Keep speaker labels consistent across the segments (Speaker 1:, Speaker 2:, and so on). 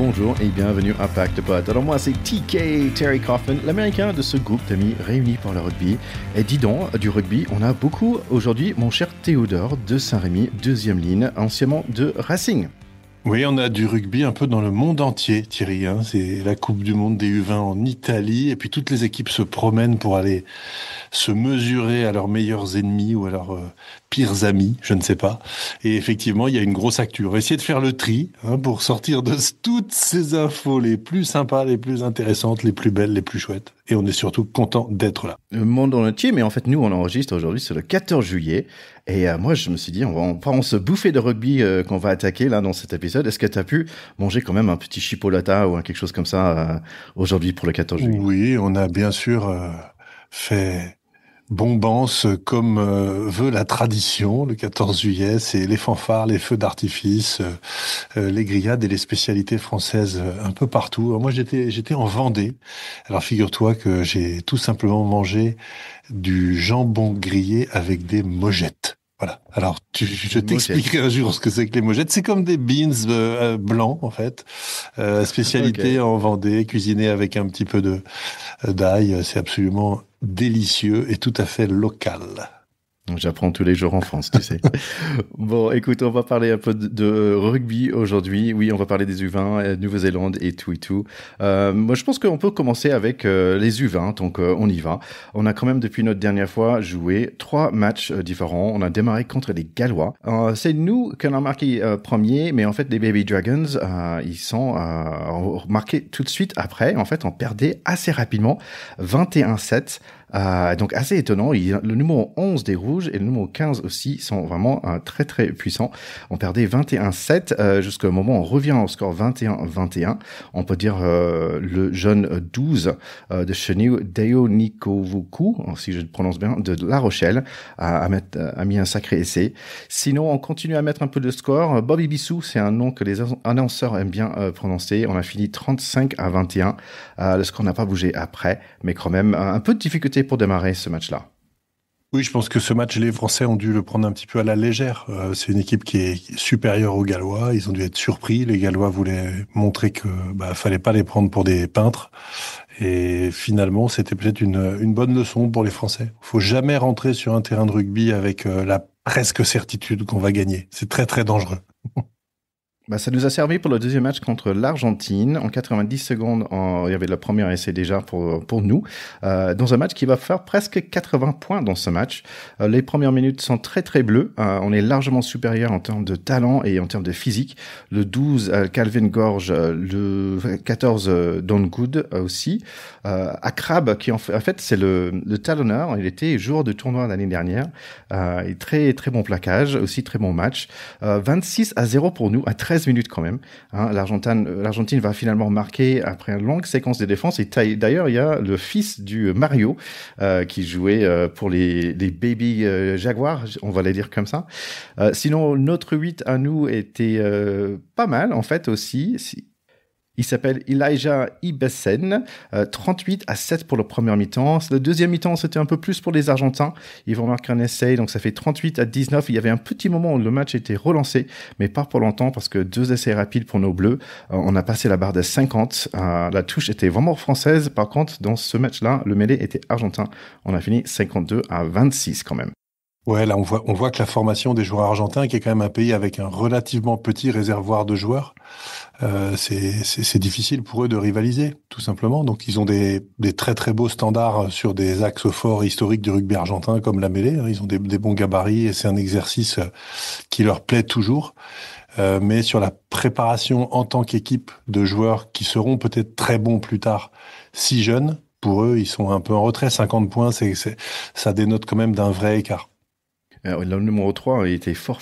Speaker 1: bonjour et bienvenue à Pack de Potes. Alors moi c'est TK, Terry Kaufman, l'américain de ce groupe d'amis réunis par le rugby. Et dis donc, du rugby, on a beaucoup aujourd'hui, mon cher Théodore de Saint-Rémy, deuxième ligne, anciennement de Racing.
Speaker 2: Oui, on a du rugby un peu dans le monde entier, Thierry. C'est la Coupe du Monde des U20 en Italie, et puis toutes les équipes se promènent pour aller se mesurer à leurs meilleurs ennemis ou à leurs pires amis, je ne sais pas. Et effectivement, il y a une grosse actu. On va essayer de faire le tri pour sortir de toutes ces infos les plus sympas, les plus intéressantes, les plus belles, les plus chouettes. Et on est surtout content d'être là.
Speaker 1: Le monde entier, mais en fait, nous, on enregistre aujourd'hui, c'est le 14 juillet. Et moi, je me suis dit, on se bouffer de rugby qu'on va attaquer là dans cet épisode. Est-ce que tu as pu manger quand même un petit chipolata ou quelque chose comme ça aujourd'hui pour le 14 juillet?
Speaker 2: Oui, on a bien sûr fait bombance comme veut la tradition. Le 14 juillet, c'est les fanfares, les feux d'artifice, les grillades et les spécialités françaises un peu partout. Alors moi, j'étais en Vendée. Alors figure-toi que j'ai tout simplement mangé du jambon grillé avec des mojettes. Voilà. Alors, je t'expliquerai un jour ce que c'est que les mojettes. C'est comme des beans blancs, en fait. Spécialité en Vendée, cuisinée avec un petit peu d'ail. C'est absolument délicieux et tout à fait local.
Speaker 1: J'apprends tous les jours en France, tu sais. Bon, écoute, on va parler un peu de rugby aujourd'hui. Oui, on va parler des U20, Nouvelle-Zélande et tout et tout. Moi, je pense qu'on peut commencer avec les U20, donc on y va. On a quand même, depuis notre dernière fois, joué 3 matchs différents. On a démarré contre les Gallois. C'est nous qu'on a marqué premier, mais en fait, les Baby Dragons, ils sont marqués tout de suite après. En fait, on perdait assez rapidement, 21-7. Donc assez étonnant, le numéro 11 des Rouges et le numéro 15 aussi sont vraiment très très puissants. On perdait 21-7 jusqu'au moment où on revient au score 21-21. On peut dire le jeune 12 de Chenille, Deo Nikovuku, si je le prononce bien, de La Rochelle, a mis un sacré essai. Sinon, on continue à mettre un peu de score. Bobby Bissou, c'est un nom que les annonceurs aiment bien prononcer. On a fini 35-21. Le score n'a pas bougé après, mais quand même un peu de difficulté pour démarrer ce match-là.
Speaker 2: Oui, je pense que ce match, les Français ont dû le prendre un petit peu à la légère. C'est une équipe qui est supérieure aux Gallois. Ils ont dû être surpris. Les Gallois voulaient montrer que fallait pas les prendre pour des peintres. Et finalement, c'était peut-être une bonne leçon pour les Français. Faut jamais rentrer sur un terrain de rugby avec la presque certitude qu'on va gagner. C'est très très dangereux.
Speaker 1: Ça nous a servi pour le deuxième match contre l'Argentine. En 90 secondes, il y avait le premier essai déjà pour nous. Dans un match qui va faire presque 80 points dans ce match. Les premières minutes sont très très bleues. On est largement supérieur en termes de talent et en termes de physique. Le 12, Calvin Gorge, le 14, Don Good aussi. Akrab, qui en fait c'est le talonneur. Il était joueur de tournoi l'année dernière. Et très très bon plaquage, aussi très bon match. 26-0 pour nous, à 13 minutes quand même. L'Argentine va finalement marquer après une longue séquence de défense. Et d'ailleurs, il y a le fils du Mario qui jouait pour les Baby Jaguars, on va les dire comme ça. Sinon, notre 8 à nous était pas mal en fait aussi. Il s'appelle Elijah Ibesen, 38-7 pour le premier mi-temps. Le deuxième mi-temps, c'était un peu plus pour les Argentins. Ils vont marquer un essai, donc ça fait 38-19. Il y avait un petit moment où le match était relancé, mais pas pour longtemps parce que 2 essais rapides pour nos Bleus. On a passé la barre de 50. La touche était vraiment française. Par contre, dans ce match-là, le mêlé était argentin. On a fini 52-26 quand même.
Speaker 2: Ouais, là, on voit que la formation des joueurs argentins, qui est quand même un pays avec un relativement petit réservoir de joueurs, c'est difficile pour eux de rivaliser, tout simplement. Donc, ils ont des très très beaux standards sur des axes forts historiques du rugby argentin, comme la mêlée. Ils ont des bons gabarits et c'est un exercice qui leur plaît toujours. Mais sur la préparation en tant qu'équipe de joueurs qui seront peut-être très bons plus tard, si jeunes, pour eux, ils sont un peu en retrait. 50 points, ça dénote quand même d'un vrai écart.
Speaker 1: Le numéro 3, il était fort,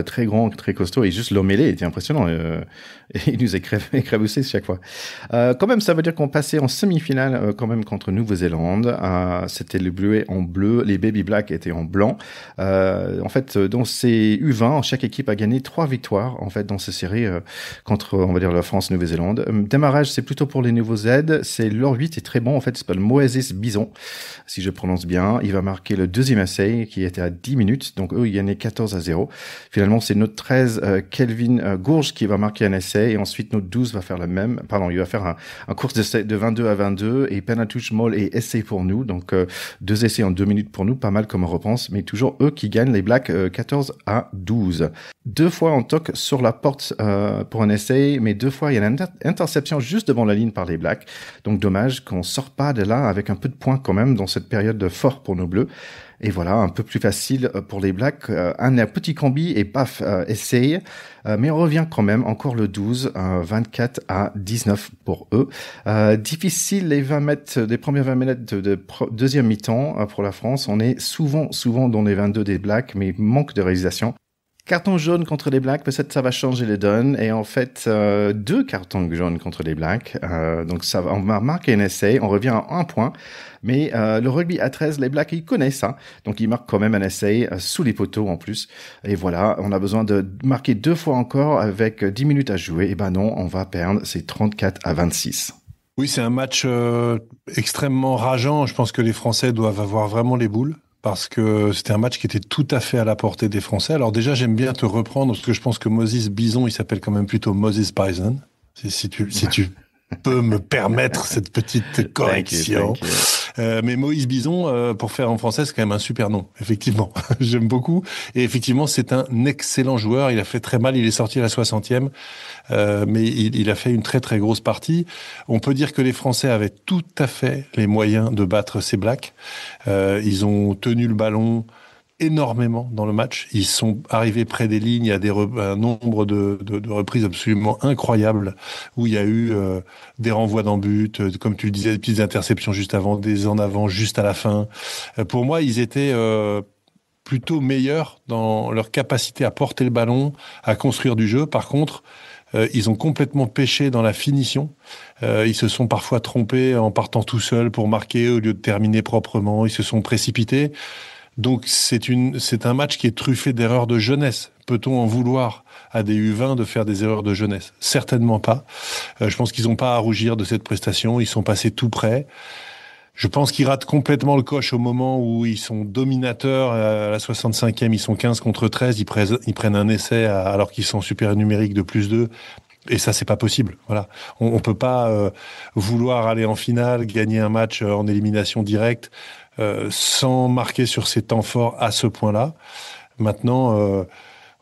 Speaker 1: très grand, très costaud, et juste l'Omélé était impressionnant. Et il nous a écraboussé chaque fois. Quand même, ça veut dire qu'on passait en semi-finale quand même contre Nouvelle-Zélande. C'était le bleuet en bleu, les Baby Black étaient en blanc. En fait, dans ces U20, chaque équipe a gagné 3 victoires en fait dans ces séries contre, on va dire, la France, Nouvelle-Zélande. Démarrage, c'est plutôt pour les nouveaux Z. C'est leur 8 est très bon en fait. C'est pas le Moïse Bison, si je prononce bien. Il va marquer le deuxième essai qui était à 10 minutes. minutes. Donc eux, ils gagnaient 14-0. Finalement, c'est notre 13, Kelvin Gourge, qui va marquer un essai. Et ensuite, notre 12 va faire le même. Pardon, il va faire un course d'essai de 22-22. Et Penatouche, Moll et essai pour nous. Donc 2 essais en 2 minutes pour nous. Pas mal comme réponse. Mais toujours eux qui gagnent, les Blacks, 14-12. 2 fois on toque sur la porte pour un essai. Mais 2 fois, il y a une interception juste devant la ligne par les Blacks. Donc dommage qu'on sort pas de là avec un peu de points quand même dans cette période de fort pour nos Bleus. Et voilà, un peu plus facile pour les Blacks. Un petit combi et paf, essaye. Mais on revient quand même, encore le 12, 24-19 pour eux. Difficile les 20 mètres, les premiers 20 mètres de deuxième mi-temps pour la France. On est souvent dans les 22 des Blacks, mais manque de réalisation. Carton jaune contre les Blacks, peut-être ça va changer les donnes. Et en fait, 2 cartons jaunes contre les Blacks. Donc ça, on va marquer un essai, on revient à 1 point. Mais le rugby à 13, les Blacks, ils connaissent ça. Donc ils marquent quand même un essai sous les poteaux en plus. Et voilà, on a besoin de marquer 2 fois encore avec 10 minutes à jouer. Et ben non, on va perdre, c'est 34-26.
Speaker 2: Oui, c'est un match extrêmement rageant. Je pense que les Français doivent avoir vraiment les boules, parce que c'était un match qui était tout à fait à la portée des Français. Alors déjà, j'aime bien te reprendre, parce que je pense que Moses Bison, il s'appelle quand même plutôt Moses Bison. Si tu peux me permettre cette petite correction.
Speaker 1: Thank you.
Speaker 2: Mais Moïse Bison, pour faire en français, c'est quand même un super nom. Effectivement, j'aime beaucoup. Et effectivement, c'est un excellent joueur. Il a fait très mal. Il est sorti à la 60e. Mais il a fait une très très grosse partie. On peut dire que les Français avaient tout à fait les moyens de battre ces Blacks. Ils ont tenu le ballon énormément dans le match. Ils sont arrivés près des lignes à un nombre de reprises absolument incroyables, où il y a eu des renvois dans but, comme tu le disais, des petites interceptions juste avant, des en avant juste à la fin. Pour moi, ils étaient plutôt meilleurs dans leur capacité à porter le ballon, à construire du jeu. Par contre, ils ont complètement pêché dans la finition. Ils se sont parfois trompés en partant tout seuls pour marquer au lieu de terminer proprement. Ils se sont précipités. Donc c'est un match qui est truffé d'erreurs de jeunesse. Peut-on en vouloir à des U20 de faire des erreurs de jeunesse? Certainement pas. Je pense qu'ils n'ont pas à rougir de cette prestation. Ils sont passés tout près. Je pense qu'ils ratent complètement le coche au moment où ils sont dominateurs. À la 65e, ils sont 15 contre 13. Ils prennent un essai alors qu'ils sont super numériques de plus 2. Et ça, c'est pas possible. Voilà. On peut pas vouloir aller en finale, gagner un match en élimination directe, sans marquer sur ses temps forts à ce point-là. Maintenant,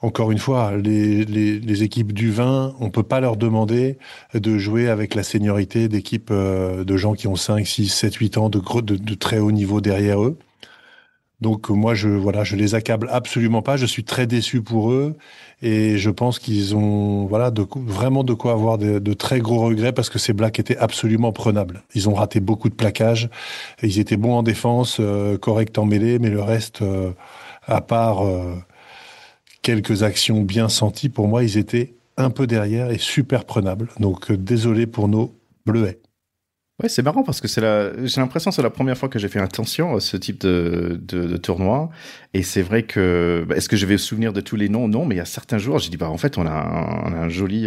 Speaker 2: encore une fois, les équipes du 20, on peut pas leur demander de jouer avec la seniorité d'équipes de gens qui ont 5, 6, 7, 8 ans de très haut niveau derrière eux. Donc moi, je les accable absolument pas. Je suis très déçu pour eux, et je pense qu'ils ont vraiment de quoi avoir de très gros regrets, parce que ces Blacks étaient absolument prenables. Ils ont raté beaucoup de plaquages. Ils étaient bons en défense, corrects en mêlée, mais le reste, à part quelques actions bien senties, pour moi, ils étaient un peu derrière et super prenables. Donc désolé pour nos Bleuets.
Speaker 1: Ouais, c'est marrant parce que j'ai l'impression que c'est la première fois que j'ai fait attention à ce type de tournoi. Et c'est vrai que, est-ce que je vais me souvenir de tous les noms? Non, mais il y a certains joueurs, j'ai dit, en fait, on a un joli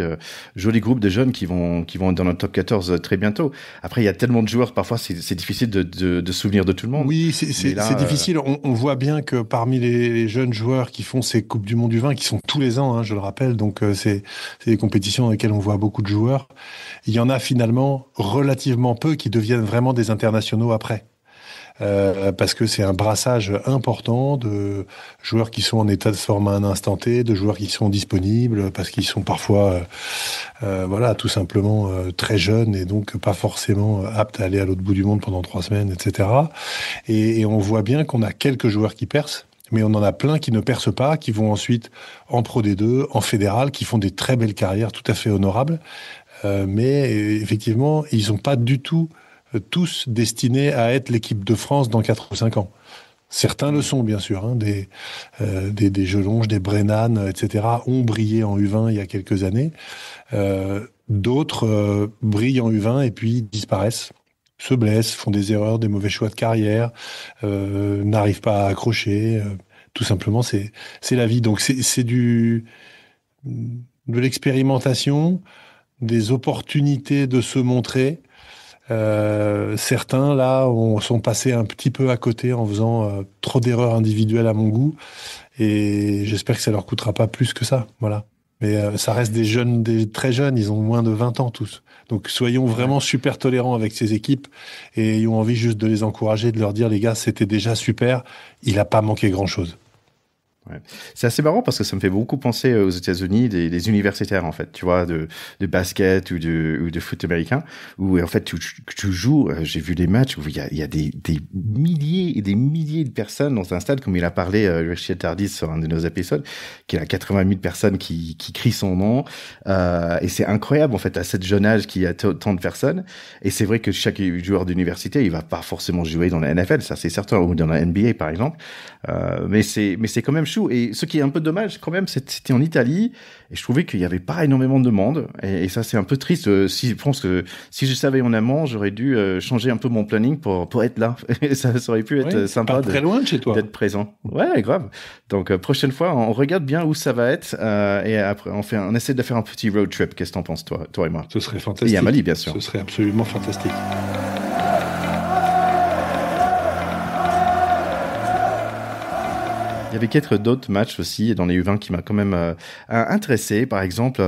Speaker 1: groupe de jeunes qui vont dans notre top 14 très bientôt. Après, il y a tellement de joueurs, parfois, c'est difficile de souvenir de tout le monde.
Speaker 2: Oui, c'est difficile. On voit bien que parmi les jeunes joueurs qui font ces Coupes du Monde du vin, qui sont tous les ans, hein, je le rappelle, donc c'est des compétitions dans lesquelles on voit beaucoup de joueurs, il y en a finalement relativement peu qui deviennent vraiment des internationaux après. Parce que c'est un brassage important de joueurs qui sont en état de forme à un instant T, de joueurs qui sont disponibles, parce qu'ils sont parfois tout simplement très jeunes, et donc pas forcément aptes à aller à l'autre bout du monde pendant 3 semaines, etc. Et on voit bien qu'on a quelques joueurs qui percent, mais on en a plein qui ne percent pas, qui vont ensuite en Pro D2, en fédéral, qui font des très belles carrières tout à fait honorables. Mais effectivement, ils sont pas du tout tous destinés à être l'équipe de France dans 4 ou 5 ans. Certains le sont, bien sûr, hein, des Jelonge, des Brennan, etc., ont brillé en U20 il y a quelques années. D'autres brillent en U20 et puis disparaissent, se blessent, font des erreurs, des mauvais choix de carrière, n'arrivent pas à accrocher. Tout simplement, c'est la vie. Donc c'est de l'expérimentation, des opportunités de se montrer, Certains, là, sont passés un petit peu à côté en faisant trop d'erreurs individuelles à mon goût. Et j'espère que ça leur coûtera pas plus que ça. Voilà. Mais ça reste des jeunes, des très jeunes. Ils ont moins de 20 ans tous. Donc soyons
Speaker 1: Ouais.
Speaker 2: vraiment super tolérants avec ces équipes et ayons envie juste de les encourager, de leur dire, les gars, c'était déjà super. Il a pas manqué grand-chose.
Speaker 1: Ouais. C'est assez marrant parce que ça me fait beaucoup penser aux États-Unis des universitaires en fait, tu vois, de basket ou de foot américain, où en fait tu joues. J'ai vu des matchs où il y a des milliers et des milliers de personnes dans un stade, comme il a parlé Rachid Tardis sur un de nos épisodes, qu'il y a 80 000 personnes qui crient son nom, et c'est incroyable en fait à cet jeune âge qu'il y a tant de personnes. Et c'est vrai que chaque joueur d'université, il va pas forcément jouer dans la NFL, ça c'est certain, ou dans la NBA par exemple. Mais c'est quand même chou. Et ce qui est un peu dommage quand même, c'était en Italie et je trouvais qu'il y avait pas énormément de monde. Et ça c'est un peu triste. Si je pense que si je savais en amont, j'aurais dû changer un peu mon planning pour être là. Et ça aurait pu être
Speaker 2: Oui, c'est pas
Speaker 1: sympa
Speaker 2: très loin de chez toi.
Speaker 1: d'être présent. Ouais, grave. Donc prochaine fois, on regarde bien où ça va être et après on essaie de faire un petit road trip. Qu'est-ce que t'en penses toi et moi?
Speaker 2: Ce serait
Speaker 1: Et il y a
Speaker 2: fantastique.
Speaker 1: Mali bien sûr.
Speaker 2: Ce serait absolument fantastique.
Speaker 1: Il y avait quelques d'autres matchs aussi dans les U20 qui m'a quand même intéressé. Par exemple,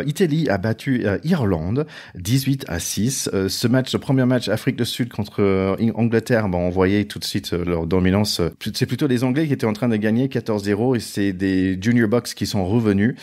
Speaker 1: Italie a battu Irlande 18-6. Ce match, le premier match Afrique du Sud contre Angleterre, bon, on voyait tout de suite leur dominance. C'est plutôt les Anglais qui étaient en train de gagner 14-0 et c'est des Junior Bucks qui sont revenus.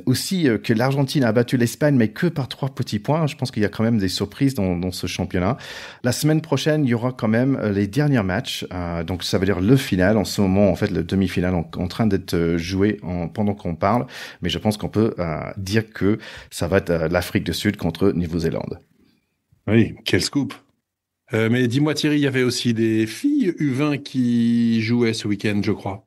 Speaker 1: Aussi que l'Argentine a battu l'Espagne, mais que par 3 petits points. Je pense qu'il y a quand même des surprises dans ce championnat. La semaine prochaine, il y aura quand même les derniers matchs. Donc ça veut dire le final en ce moment. En fait, le demi-finale en train d'être joué pendant qu'on parle, mais je pense qu'on peut dire que ça va être l'Afrique du Sud contre Nouvelle-Zélande.
Speaker 2: Oui, quel scoop. Mais dis-moi Thierry, il y avait aussi des filles U20 qui jouaient ce week-end, je crois.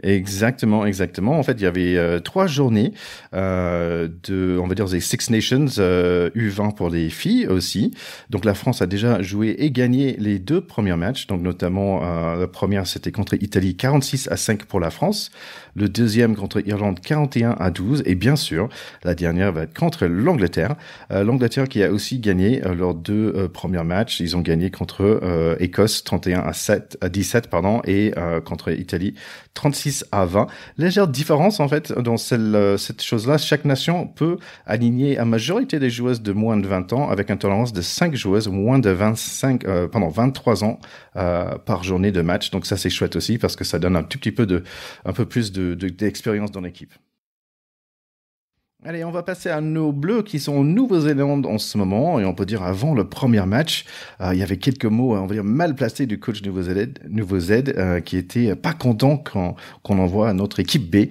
Speaker 1: Exactement. En fait, il y avait 3 journées on va dire, des Six Nations U20 pour les filles aussi. Donc, la France a déjà joué et gagné les 2 premiers matchs. Donc, notamment, la première, c'était contre Italie 46-5 pour la France. Le deuxième contre Irlande 41-12. Et bien sûr, la dernière va être contre l'Angleterre. L'Angleterre qui a aussi gagné leurs 2 premiers matchs. Ils ont gagné contre Écosse 31-17, pardon, et contre Italie 36-20. Légère différence en fait dans cette chose-là. Chaque nation peut aligner la majorité des joueuses de moins de 20 ans avec une tolérance de 5 joueuses moins de 23 ans par journée de match. Donc ça c'est chouette aussi parce que ça donne un peu plus d'expérience dans l'équipe. Allez, on va passer à nos bleus qui sont en Nouvelle-Zélande en ce moment. Et on peut dire avant le premier match, il y avait quelques mots, on va dire, mal placés du coach Nouveau-Z qui était pas content qu'on envoie notre équipe B,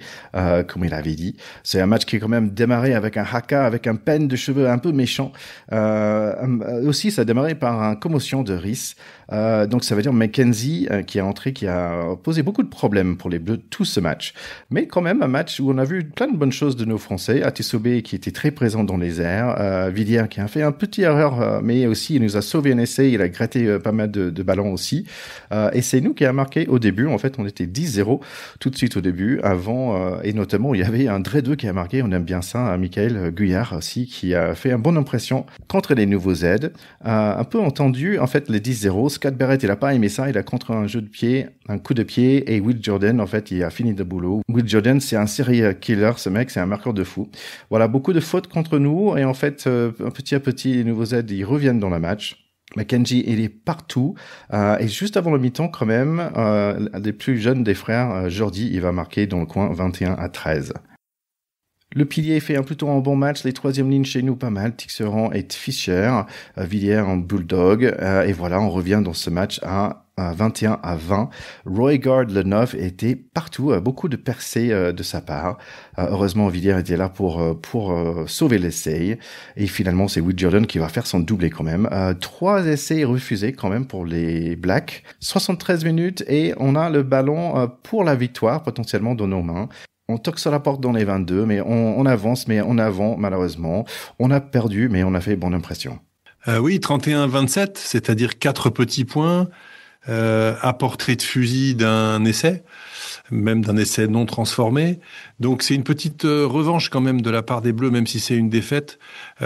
Speaker 1: comme il avait dit. C'est un match qui est quand même démarré avec un haka, avec un peigne de cheveux un peu méchant. Aussi, ça a démarré par une commotion de Rhys. Donc ça veut dire Mackenzie qui est entré, qui a posé beaucoup de problèmes pour les Bleus tout ce match. Mais quand même un match où on a vu plein de bonnes choses de nos Français. Atisobé qui était très présent dans les airs, Villiers qui a fait un petit erreur, mais aussi il nous a sauvé un essai, il a gratté pas mal de ballons aussi. Et c'est nous qui a marqué au début. En fait, on était 10-0 tout de suite au début, avant et notamment il y avait un Dre 2 qui a marqué. On aime bien ça, Michael Guyard aussi qui a fait une bonne impression contre les nouveaux Z. Un peu entendu en fait les 10-0. Scott Barrett, il a pas aimé ça. Il a contre un jeu de pied, un coup de pied. Et Will Jordan, en fait, il a fini le boulot. Will Jordan, c'est un serial killer, ce mec. C'est un marqueur de fou. Voilà, beaucoup de fautes contre nous. Et en fait, petit à petit, les nouveaux Z, ils reviennent dans le match. Mackenzie, il est partout. Et juste avant le mi-temps, quand même, un des plus jeunes des frères, Jordi, il va marquer dans le coin 21-13. Le pilier fait plutôt un bon match. Les troisièmes lignes chez nous, pas mal. Tixeran et Fischer. Villiers en bulldog. Et voilà, on revient dans ce match à 21-20. Roy Gard, le 9, était partout. Beaucoup de percées de sa part. Heureusement, Villiers était là pour sauver l'essai. Et finalement, c'est Will Jordan qui va faire son doublé quand même. 3 essais refusés quand même pour les Blacks. 73 minutes et on a le ballon pour la victoire potentiellement dans nos mains. On toque sur la porte dans les 22, mais on avance, mais en avant, malheureusement. On a perdu, mais on a fait bonne impression.
Speaker 2: Oui, 31-27, c'est-à-dire 4 petits points à portée de fusil d'un essai. même d'un essai non transformé. Donc c'est une petite revanche quand même de la part des Bleus, même si c'est une défaite,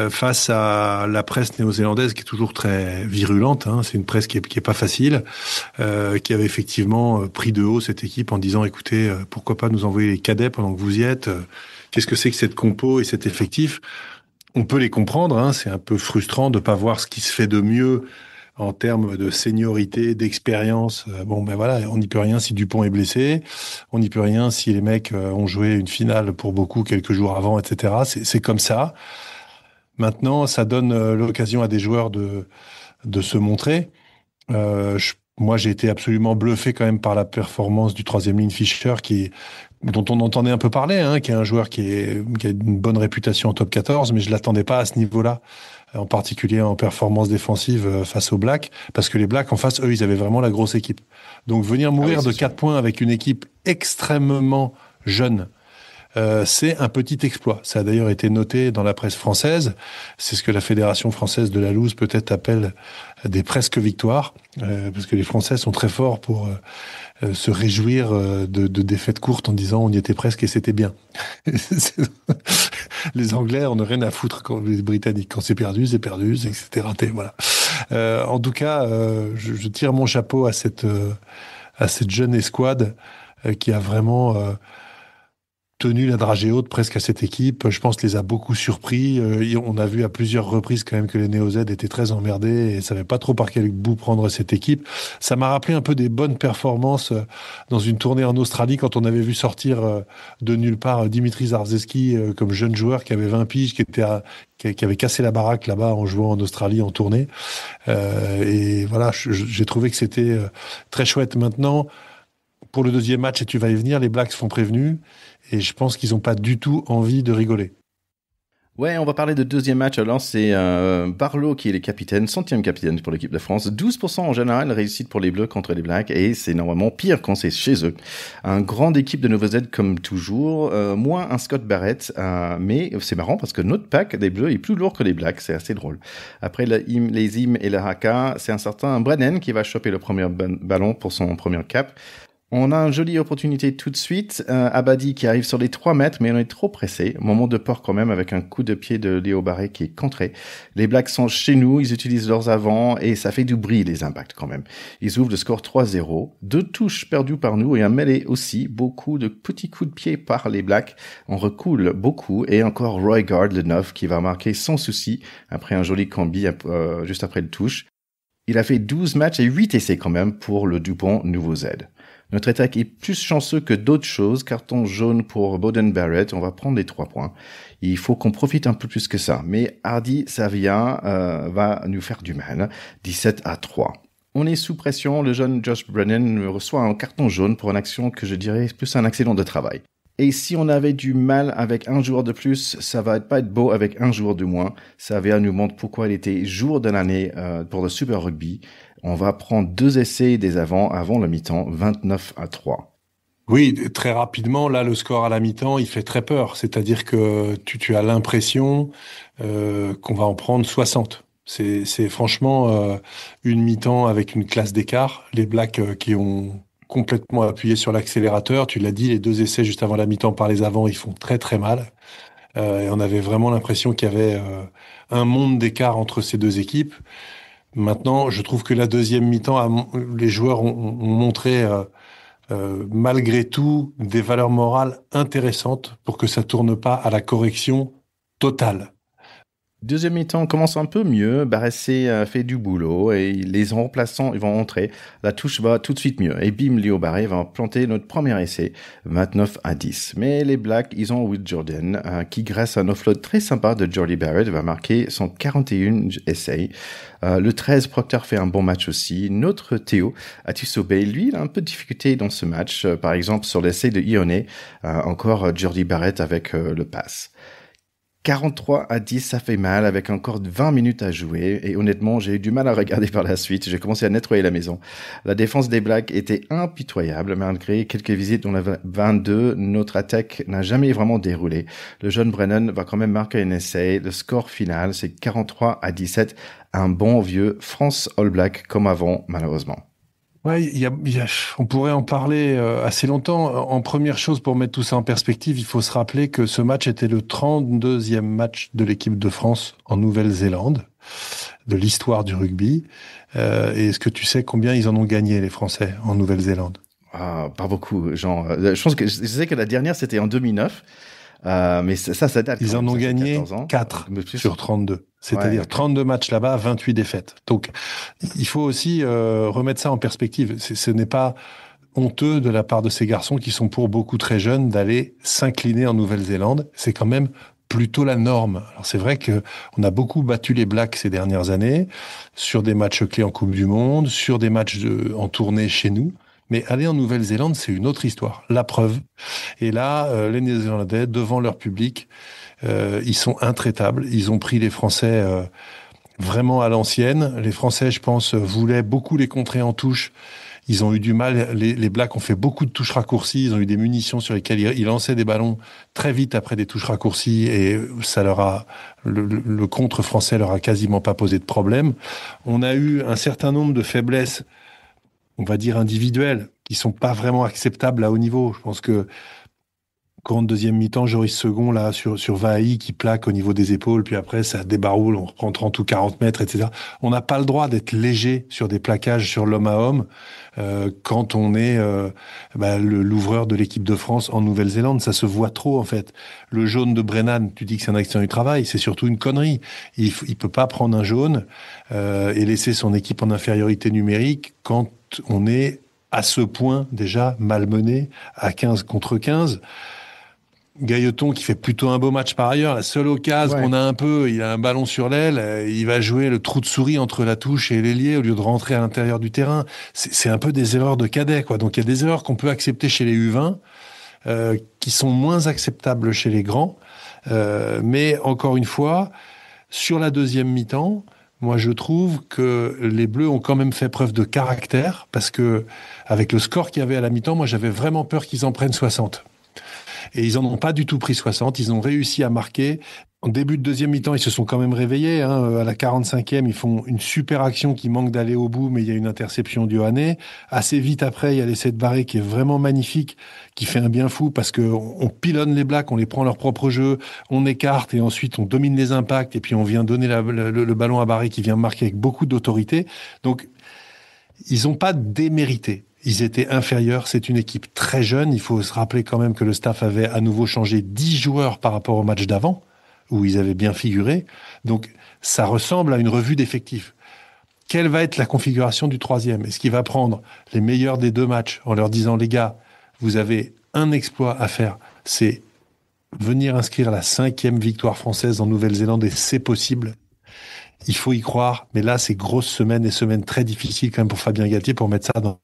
Speaker 2: face à la presse néo-zélandaise qui est toujours très virulente. Hein. C'est une presse qui est pas facile, qui avait effectivement pris de haut cette équipe en disant écoutez, pourquoi pas nous envoyer les cadets pendant que vous y êtes. Qu'est-ce que c'est que cette compo et cet effectif? On peut les comprendre, hein, c'est un peu frustrant de pas voir ce qui se fait de mieux en termes de seniorité, d'expérience. Bon, ben voilà, on n'y peut rien si Dupont est blessé, on n'y peut rien si les mecs ont joué une finale pour beaucoup quelques jours avant, etc. C'est comme ça. Maintenant, ça donne l'occasion à des joueurs de se montrer. Moi, j'ai été absolument bluffé quand même par la performance du troisième ligne Fischer, dont on entendait un peu parler, hein, qui est un joueur qui a une bonne réputation en top 14, mais je l'attendais pas à ce niveau-là, en particulier en performance défensive face aux Blacks, parce que les Blacks, en face, eux, ils avaient vraiment la grosse équipe. Donc, venir mourir de 4 points avec une équipe extrêmement jeune, c'est un petit exploit. Ça a d'ailleurs été noté dans la presse française. C'est ce que la Fédération française de la loose peut-être appelle des presque victoires, parce que les Français sont très forts pour se réjouir de défaites courtes en disant on y était presque et c'était bien. Les Anglais on n'a rien à foutre quand les Britanniques, quand c'est perdu, c'est que c'était raté. Voilà. En tout cas, je tire mon chapeau à cette jeune escouade qui a vraiment tenu la dragée haute presque à cette équipe. Je pense les a beaucoup surpris. On a vu à plusieurs reprises quand même que les Néo-Z étaient très emmerdés et savaient pas trop par quel bout prendre cette équipe. Ça m'a rappelé un peu des bonnes performances dans une tournée en Australie quand on avait vu sortir de nulle part Dimitri Zarzeski comme jeune joueur qui avait 20 piges, qui avait cassé la baraque là-bas en jouant en Australie en tournée. Et voilà, j'ai trouvé que c'était très chouette. Maintenant, pour le deuxième match, et tu vas y venir, les Blacks sont prévenus. Et je pense qu'ils n'ont pas du tout envie de rigoler.
Speaker 1: Ouais, on va parler de deuxième match. Alors, c'est Barlow qui est le capitaine, centième capitaine pour l'équipe de France. 12% en général réussite pour les Bleus contre les Blacks. Et c'est normalement pire quand c'est chez eux. Un grande équipe de Nouveau-Zélande comme toujours. Moins un Scott Barrett. Mais c'est marrant parce que notre pack des Bleus est plus lourd que les Blacks. C'est assez drôle. Après les Im et le Haka, c'est un certain Brennan qui va choper le premier ballon pour son premier cap. On a une jolie opportunité tout de suite. Abadi qui arrive sur les 3 mètres, mais on est trop pressé. Moment de peur quand même avec un coup de pied de Léo Barré qui est contré. Les Blacks sont chez nous, ils utilisent leurs avants et ça fait du bruit les impacts quand même. Ils ouvrent le score 3-0. 2 touches perdues par nous et un mêlé aussi. Beaucoup de petits coups de pied par les Blacks. On recoule beaucoup et encore Roy Gard, le 9, qui va marquer sans souci après un joli combi juste après le touche. Il a fait 12 matchs et 8 essais quand même pour le Dupont Nouveau-Z. Notre attaque est plus chanceux que d'autres choses. Carton jaune pour Beauden Barrett. On va prendre les 3 points. Il faut qu'on profite un peu plus que ça. Mais Hardy Savia va nous faire du mal. 17-3. On est sous pression. Le jeune Josh Brennan reçoit un carton jaune pour une action que je dirais plus un accident de travail. Et si on avait du mal avec un joueur de plus, ça va pas être beau avec un joueur de moins. Savia nous montre pourquoi il était jour de l'année pour le Super Rugby. On va prendre 2 essais des avant le mi-temps, 29-3.
Speaker 2: Oui, très rapidement, là, le score à la mi-temps, il fait très peur. C'est-à-dire que tu as l'impression qu'on va en prendre 60. C'est franchement une mi-temps avec une classe d'écart. Les Blacks qui ont complètement appuyé sur l'accélérateur. Tu l'as dit, les 2 essais juste avant la mi-temps par les avants, ils font très très mal. Et on avait vraiment l'impression qu'il y avait un monde d'écart entre ces deux équipes. Maintenant, je trouve que la deuxième mi-temps, les joueurs ont montré malgré tout des valeurs morales intéressantes pour que ça tourne pas à la correction totale.
Speaker 1: Deuxième mi-temps commence un peu mieux. Barressé fait du boulot et les remplaçants ils vont entrer. La touche va tout de suite mieux. Et bim, Léo Barré va planter notre premier essai, 29-10. Mais les Blacks, ils ont Will Jordan qui, grâce à un offload très sympa de Jordy Barrett, va marquer son 41 essai. Le 13, Proctor fait un bon match aussi. Notre Théo, Atuso Bay, lui, il a un peu de difficulté dans ce match. Par exemple, sur l'essai de Ione, encore Jordy Barrett avec le pass. 43-10, ça fait mal avec encore 20 minutes à jouer et honnêtement, j'ai eu du mal à regarder par la suite. J'ai commencé à nettoyer la maison. La défense des Blacks était impitoyable malgré quelques visites dans la 22. Notre attaque n'a jamais vraiment déroulé. Le jeune Brennan va quand même marquer un essai. Le score final, c'est 43-17. Un bon vieux France All Black comme avant, malheureusement.
Speaker 2: Ouais, on pourrait en parler assez longtemps. En première chose, pour mettre tout ça en perspective, il faut se rappeler que ce match était le 32e match de l'équipe de France en Nouvelle-Zélande, de l'histoire du rugby. Et est-ce que tu sais combien ils en ont gagné, les Français, en Nouvelle-Zélande?
Speaker 1: Ah, pas beaucoup, genre. Je sais que la dernière c'était en 2009, mais ça date quand
Speaker 2: Ils
Speaker 1: même.
Speaker 2: en ont
Speaker 1: Ça fait
Speaker 2: gagné
Speaker 1: 14 ans.
Speaker 2: 4
Speaker 1: Mais plus.
Speaker 2: sur 32.
Speaker 1: Ouais,
Speaker 2: C'est-à-dire
Speaker 1: ok.
Speaker 2: 32 matchs là-bas, 28 défaites. Donc, il faut aussi remettre ça en perspective. Ce n'est pas honteux de la part de ces garçons qui sont pour beaucoup très jeunes d'aller s'incliner en Nouvelle-Zélande. C'est quand même plutôt la norme. Alors c'est vrai que on a beaucoup battu les Blacks ces dernières années sur des matchs clés en Coupe du Monde, sur des matchs en tournée chez nous. Mais aller en Nouvelle-Zélande, c'est une autre histoire. La preuve. Et là, les Néo-Zélandais, devant leur public, ils sont intraitables. Ils ont pris les Français vraiment à l'ancienne. Les Français, je pense, voulaient beaucoup les contrer en touche. Ils ont eu du mal. Les Blacks ont fait beaucoup de touches raccourcies. Ils ont eu des munitions sur lesquelles ils lançaient des ballons très vite après des touches raccourcies et ça leur a, le contre français leur a quasiment pas posé de problème. On a eu un certain nombre de faiblesses, on va dire individuelles, qui sont pas vraiment acceptables à haut niveau. Je pense que courant de deuxième mi-temps, Joris Second, là, sur Vahi, qui plaque au niveau des épaules, puis après, ça débaroule, on reprend 30 ou 40 mètres, etc. On n'a pas le droit d'être léger sur des plaquages sur l'homme à homme, quand on est l'ouvreur de l'équipe de France en Nouvelle-Zélande. Ça se voit trop, en fait. Le jaune de Brennan, tu dis que c'est un accident du travail, c'est surtout une connerie. Il peut pas prendre un jaune et laisser son équipe en infériorité numérique quand on est à ce point déjà malmené à 15 contre 15. Gailleton qui fait plutôt un beau match par ailleurs. La seule occasion
Speaker 1: Ouais.
Speaker 2: qu'on a un peu, il a un ballon sur l'aile, il va jouer le trou de souris entre la touche et l'ailier au lieu de rentrer à l'intérieur du terrain. C'est un peu des erreurs de cadet, quoi. Donc il y a des erreurs qu'on peut accepter chez les U20, qui sont moins acceptables chez les grands. Mais encore une fois, sur la deuxième mi-temps, moi je trouve que les Bleus ont quand même fait preuve de caractère parce que avec le score qu'il y avait à la mi-temps, moi j'avais vraiment peur qu'ils en prennent 60. Et ils en ont pas du tout pris 60. Ils ont réussi à marquer. En début de deuxième mi-temps, ils se sont quand même réveillés. Hein. À la 45e, ils font une super action qui manque d'aller au bout, mais il y a une interception d'Ioane. Assez vite après, il y a l'essai de Barré qui est vraiment magnifique, qui fait un bien fou parce que on pilonne les Blacks, on les prend leur propre jeu, on écarte et ensuite on domine les impacts et puis on vient donner le ballon à Barré qui vient marquer avec beaucoup d'autorité. Donc, ils n'ont pas démérité. Ils étaient inférieurs. C'est une équipe très jeune. Il faut se rappeler quand même que le staff avait à nouveau changé 10 joueurs par rapport au match d'avant, où ils avaient bien figuré. Donc, ça ressemble à une revue d'effectifs. Quelle va être la configuration du troisième? Est-ce qu'il va prendre les meilleurs des deux matchs en leur disant, les gars, vous avez un exploit à faire, c'est venir inscrire la 5e victoire française en Nouvelle-Zélande et c'est possible. Il faut y croire, mais là, c'est grosses semaines et semaines très difficiles quand même pour Fabien Galtier pour mettre ça dans...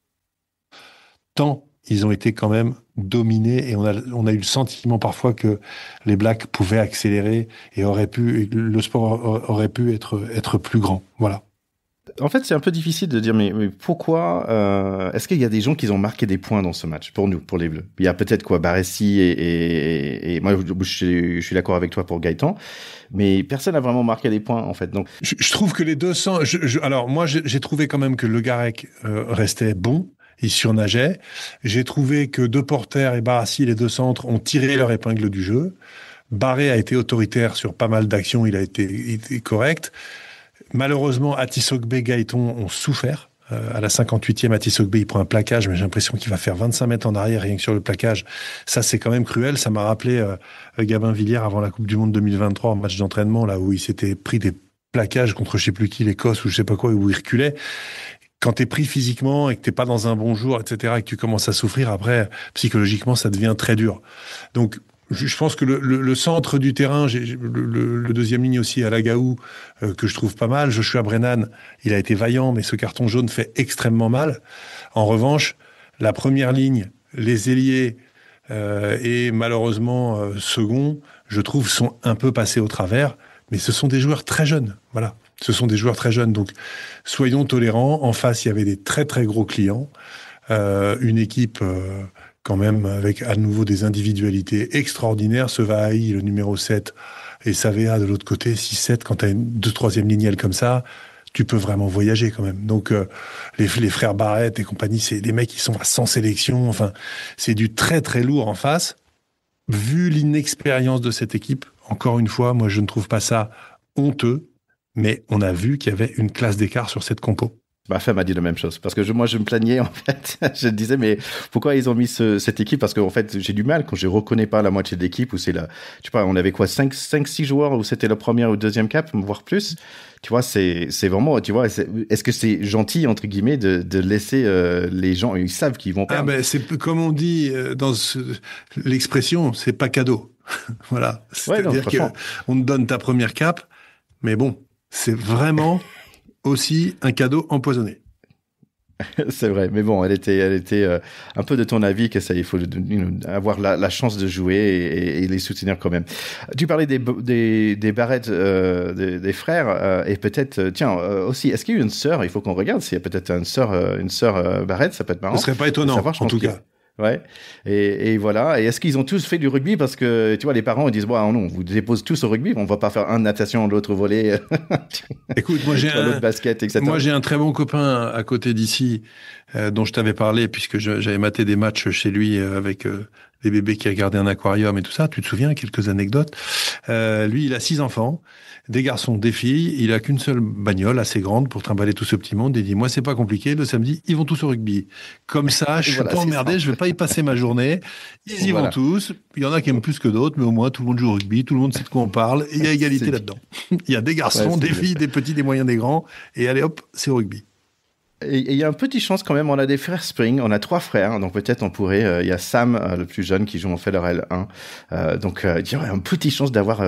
Speaker 2: Tant ils ont été quand même dominés et on a eu le sentiment parfois que les Blacks pouvaient accélérer et le sport aurait pu être plus grand. Voilà.
Speaker 1: En fait, c'est un peu difficile de dire, mais pourquoi est-ce qu'il y a des gens qui ont marqué des points dans ce match pour nous, pour les Bleus? Il y a peut-être quoi, Barassi et moi, je suis d'accord avec toi pour Gaëtan, mais personne n'a vraiment marqué des points en fait. Donc,
Speaker 2: je trouve que les 200. Alors moi, j'ai trouvé quand même que Le Garec restait bon. Il surnageait. J'ai trouvé que Deporter et Barassi, les deux centres, ont tiré leur épingle du jeu. Barré a été autoritaire sur pas mal d'actions. Il a été correct. Malheureusement, Atisogbe et Gaëton ont souffert. À la 58e, Atisogbe, il prend un plaquage, mais j'ai l'impression qu'il va faire 25 mètres en arrière rien que sur le plaquage. Ça, c'est quand même cruel. Ça m'a rappelé Gabin Villiers avant la Coupe du Monde 2023, en match d'entraînement, là où il s'était pris des plaquages contre je sais plus qui, l'Écosse ou je sais pas quoi, où il reculait. Quand t'es pris physiquement et que t'es pas dans un bon jour, etc., et que tu commences à souffrir, après, psychologiquement, ça devient très dur. Donc, je pense que le centre du terrain, le deuxième ligne aussi à Lagaou, que je trouve pas mal. Joshua Brennan, il a été vaillant, mais ce carton jaune fait extrêmement mal. En revanche, la première ligne, les ailiers et malheureusement second, je trouve, sont un peu passés au travers. Mais ce sont des joueurs très jeunes, voilà. Ce sont des joueurs très jeunes, donc soyons tolérants. En face, il y avait des très très gros clients, une équipe quand même avec à nouveau des individualités extraordinaires. Ce Vahaï, le numéro 7, et Savea de l'autre côté, 6-7. Quand tu as une troisième lignelle comme ça, tu peux vraiment voyager quand même. Donc les frères Barrett et compagnie, c'est des mecs qui sont sans sélection. Enfin, c'est du très très lourd en face. Vu l'inexpérience de cette équipe, encore une fois, moi je ne trouve pas ça honteux, mais on a vu qu'il y avait une classe d'écart sur cette compo.
Speaker 1: Ma femme a dit la même chose parce que moi je me plaignais en fait. Je disais mais pourquoi ils ont mis cette équipe, parce qu'en fait j'ai du mal quand je reconnais pas la moitié de l'équipe, où c'est la, je sais pas, on avait quoi, 5 6 joueurs où c'était la première ou deuxième cap, voire plus. Tu vois, c'est vraiment, tu vois, est-ce que c'est gentil entre guillemets de laisser les gens, ils savent qu'ils vont perdre.
Speaker 2: Ben c'est comme on dit dans l'expression, c'est pas cadeau. Voilà,
Speaker 1: Ouais, non,
Speaker 2: c'est-à-dire que
Speaker 1: franchement.
Speaker 2: on te donne ta première cape, mais bon, c'est vraiment aussi un cadeau empoisonné.
Speaker 1: C'est vrai, mais bon, elle était un peu de ton avis que ça, il faut avoir la chance de jouer et les soutenir quand même. Tu parlais des Barrett, des frères, et peut-être, tiens, aussi, est-ce qu'il y a eu une sœur? Il faut qu'on regarde s'il y a peut-être une sœur Barrett, ça peut être marrant.
Speaker 2: Ce serait pas étonnant,
Speaker 1: savoir, je
Speaker 2: en
Speaker 1: pense
Speaker 2: tout cas.
Speaker 1: Ouais. Et voilà. Et est-ce qu'ils ont tous fait du rugby? Parce que, tu vois, les parents, ils disent, bon, non, vous déposez tous au rugby, on va pas faire un natation, l'autre volley,
Speaker 2: Écoute, moi
Speaker 1: l'autre basket, etc.
Speaker 2: moi j'ai un très bon copain à côté d'ici dont je t'avais parlé puisque j'avais maté des matchs chez lui avec des bébés qui regardaient un aquarium et tout ça. Tu te souviens, quelques anecdotes. Lui, il a 6 enfants, des garçons, des filles. Il a qu'une seule bagnole assez grande pour trimballer tout ce petit monde. Il dit, moi, c'est pas compliqué. Le samedi, ils vont tous au rugby. Comme ça, je suis
Speaker 1: Voilà,
Speaker 2: pas
Speaker 1: c'est
Speaker 2: emmerdé.
Speaker 1: ça.
Speaker 2: Je vais pas y passer ma journée. Ils y vont
Speaker 1: Voilà.
Speaker 2: tous. Il y en a qui aiment plus que d'autres, mais au moins, tout le monde joue au rugby. Tout le monde sait de quoi on parle. Et il y a égalité
Speaker 1: C'est-
Speaker 2: là-dedans. Il y a des
Speaker 1: Ouais,
Speaker 2: garçons,
Speaker 1: c'est
Speaker 2: des
Speaker 1: bien.
Speaker 2: filles, des petits, des moyens, des grands. Et allez hop, c'est au rugby.
Speaker 1: Et il y a une petite chance quand même, on a des frères Spring, on a 3 frères, donc peut-être on pourrait, il y a Sam, le plus jeune, qui joue en Fédéral 1, donc il y aurait une petite chance d'avoir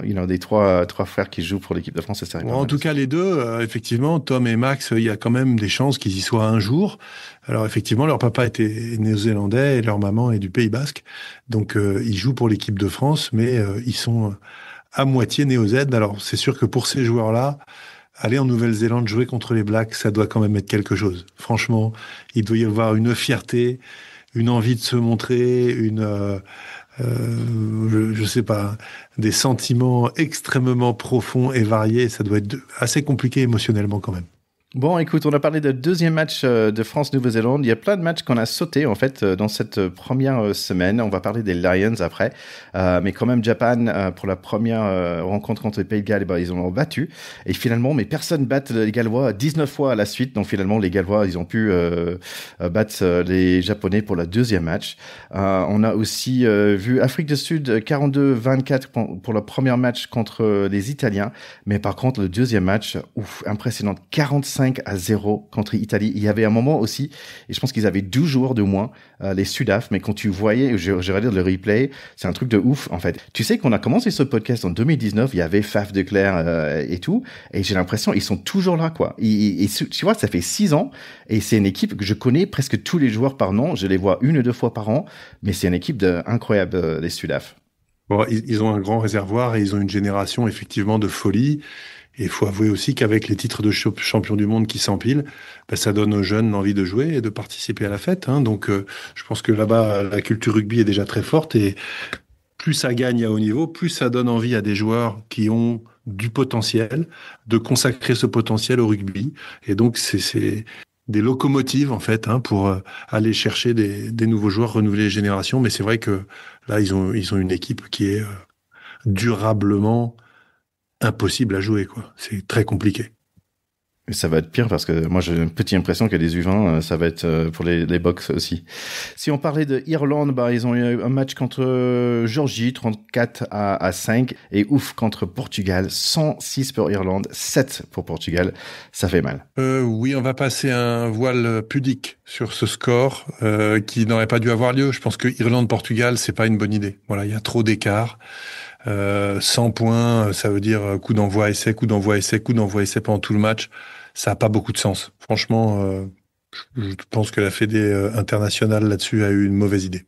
Speaker 1: des trois frères qui jouent pour l'équipe de France, ça serait
Speaker 2: Bon,
Speaker 1: pas
Speaker 2: en
Speaker 1: mal.
Speaker 2: tout cas, les deux, effectivement, Tom et Max, il y a quand même des chances qu'ils y soient un jour. Alors effectivement, leur papa était néo-zélandais et leur maman est du Pays Basque. Donc ils jouent pour l'équipe de France, mais ils sont à moitié néo-Z. Alors c'est sûr que pour ces joueurs-là, aller en Nouvelle-Zélande jouer contre les Blacks, ça doit quand même être quelque chose. Franchement, il doit y avoir une fierté, une envie de se montrer, je sais pas, des sentiments extrêmement profonds et variés. Ça doit être assez compliqué émotionnellement quand même.
Speaker 1: Bon, écoute, on a parlé de deuxième match de France-Nouvelle-Zélande. Il y a plein de matchs qu'on a sautés, en fait, dans cette première semaine. On va parler des Lions après. Mais quand même, Japan, pour la première rencontre contre les Pays de Galles, eh ben, ils ont battu. Et finalement, mais personne batte les Gallois 19 fois à la suite. Donc finalement, les Gallois, ils ont pu battre les Japonais pour le deuxième match. On a aussi vu Afrique du Sud 42-24 pour le premier match contre les Italiens. Mais par contre, le deuxième match, impressionnant, 45-0 contre Italie. Il y avait un moment aussi, et je pense qu'ils avaient 12 joueurs de moins, les Sudaf, mais quand tu voyais, je regarde le replay, c'est un truc de ouf, en fait. Tu sais qu'on a commencé ce podcast en 2019, il y avait Faf de Clerc et tout, et j'ai l'impression ils sont toujours là, quoi. Tu vois, ça fait 6 ans, et c'est une équipe que je connais presque tous les joueurs par nom, je les vois 1 ou 2 fois par an, mais c'est une équipe incroyable, les Sudaf.
Speaker 2: Bon, ils ont un grand réservoir et ils ont une génération effectivement de folie. Et il faut avouer aussi qu'avec les titres de champion du monde qui s'empilent, ben, ça donne aux jeunes l'envie de jouer et de participer à la fête. Hein. Donc, je pense que là-bas, la culture rugby est déjà très forte et plus ça gagne à haut niveau, plus ça donne envie à des joueurs qui ont du potentiel de consacrer ce potentiel au rugby. Et donc, c'est des locomotives en fait pour aller chercher des nouveaux joueurs, renouveler les générations. Mais c'est vrai que là, ils ont une équipe qui est durablement impossible à jouer, quoi. C'est très compliqué.
Speaker 1: Et ça va être pire parce que moi j'ai une petite impression que les U20 ça va être pour les Box aussi. Si on parlait de Irlande, bah ils ont eu un match contre Géorgie 34-5 et ouf contre Portugal 106 pour Irlande, 7 pour Portugal, ça fait mal.
Speaker 2: Oui, on va passer un voile pudique sur ce score qui n'aurait pas dû avoir lieu. Je pense que Irlande-Portugal c'est pas une bonne idée. Voilà, il y a trop d'écart. 100 points, ça veut dire coup d'envoi essai, coup d'envoi essai, coup d'envoi essai pendant tout le match. Ça a pas beaucoup de sens. Franchement, je pense que la Fédé internationale là-dessus a eu une mauvaise idée.